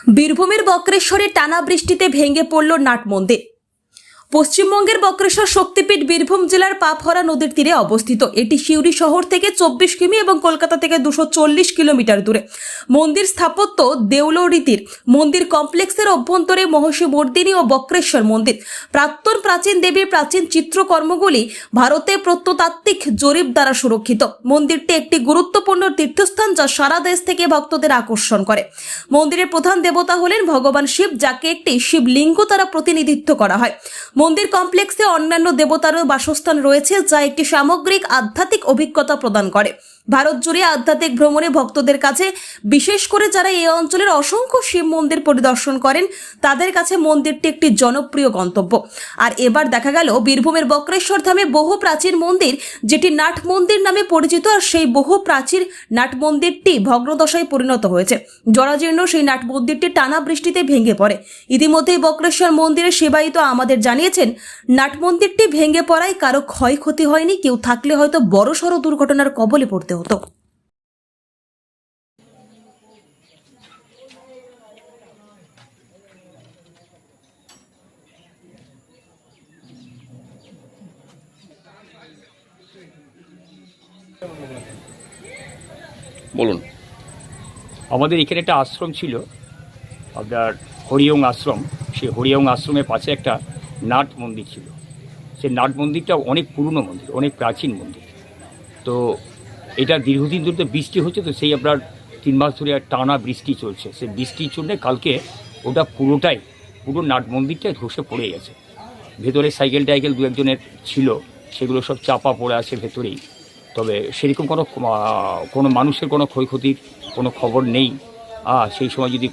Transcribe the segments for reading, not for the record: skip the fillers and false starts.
বীরভূমের বক্রেশ্বরে টানা বৃষ্টিতে ভেঙে পড়ল নাট মন্দির। পশ্চিমবঙ্গের বক্রেশ্বর শক্তিপীঠ বীরভূম জেলার পাপহরা নদীর তীরে অবস্থিত। এটি সিউড়ি শহর থেকে 24 কিমি এবং কলকাতা থেকে 240 কিলোমিটার দূরে। মন্দির স্থাপত্য দেউল রীতির। মন্দির কমপ্লেক্সের অভ্যন্তরে মহর্ষি মর্দিনী ও বক্রেশ্বর মন্দির। প্রাচীন দেবীর প্রাচীন চিত্রকর্মগুলি ভারতে প্রত্নতাত্ত্বিক জরিপ দ্বারা সুরক্ষিত। মন্দিরটি একটি গুরুত্বপূর্ণ তীর্থস্থান যা সারা দেশ থেকে ভক্তদের আকর্ষণ করে। মন্দিরের প্রধান দেবতা হলেন ভগবান শিব, যাকে একটি শিবলিঙ্গ দ্বারা প্রতিনিধিত্ব করা হয়। মন্দির কমপ্লেক্সে অন্যান্য দেবতারও বাসস্থান রয়েছে, যা একটি সামগ্রিক আধ্যাত্মিক অভিজ্ঞতা প্রদান করে। ভারত জুড়ে আধ্যাত্মিক ভ্রমণে ভক্তদের কাছে, বিশেষ করে যারা এই অঞ্চলের অসংখ্য শিব মন্দির পরিদর্শন করেন, তাদের কাছে মন্দিরটি একটি জনপ্রিয় গন্তব্য। আর এবার দেখা গেল বীরভূমের বক্রেশ্বর ধামে বহু প্রাচীন মন্দির, যেটি নাট মন্দির নামে পরিচিত, আর সেই বহু প্রাচীন নাট মন্দিরটি ভগ্নদশায় পরিণত হয়েছে। জরাজীর্ণ সেই নাট মন্দিরটি টানা বৃষ্টিতে ভেঙে পড়ে। ইতিমধ্যেই বক্রেশ্বর মন্দিরের সেবায়িত আমাদের জানিয়েছেন, নাট মন্দিরটি ভেঙে পড়ায় কারো ক্ষয়ক্ষতি হয়নি, কেউ থাকলে হয়তো বড়সড় দুর্ঘটনার কবলে পড়তে হতো। বলুন। আমাদের এখানে একটা আশ্রম ছিল, আপনার হরিওং আশ্রম। সেই হরিওং আশ্রমের পাশে একটা নাট মন্দির ছিল। সেই নাট মন্দিরটা অনেক পুরনো মন্দির, অনেক প্রাচীন মন্দির। তো এটা দীর্ঘদিন ধরে তো বৃষ্টি হচ্ছে, তো সেই আপনার 3 মাস ধরে টানা বৃষ্টি চলছে। সেই বৃষ্টির জন্যে কালকে ওটা পুরো নাট মন্দিরটাই ধসে পড়ে গেছে। ভেতরে সাইকেল টাইকেল দু একজনের ছিল, সেগুলো সব চাপা পড়ে আছে ভেতরেই। তবে সেরকম কোনো মানুষের কোনো ক্ষয়ক্ষতির কোনো খবর নেই। সেই সময় যদি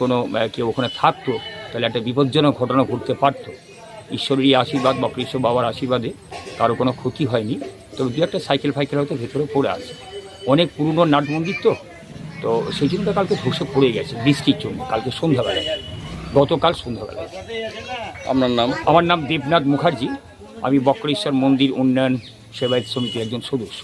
কেউ ওখানে থাকতো, তাহলে একটা বিপজ্জনক ঘটনা ঘটতে পারতো। ঈশ্বরেরই আশীর্বাদ বা কৃষ্ণ বাবার আশীর্বাদে কারো কোনো ক্ষতি হয়নি। তবে দু একটা সাইকেল ফাইকেল হয়তো ভেতরে পড়ে আছে। অনেক পুরনো নাট মন্দির তো সেই জন্য কালকে ধসে পড়ে গেছে বৃষ্টির জন্য, কালকে সন্ধ্যাবেলায়, গতকাল সন্ধ্যাবেলায়। আপনার নাম? আমার নাম দেবনাথ মুখার্জি। আমি বক্রেশ্বর মন্দির উন্নয়ন সেবায়ত সমিতির একজন সদস্য।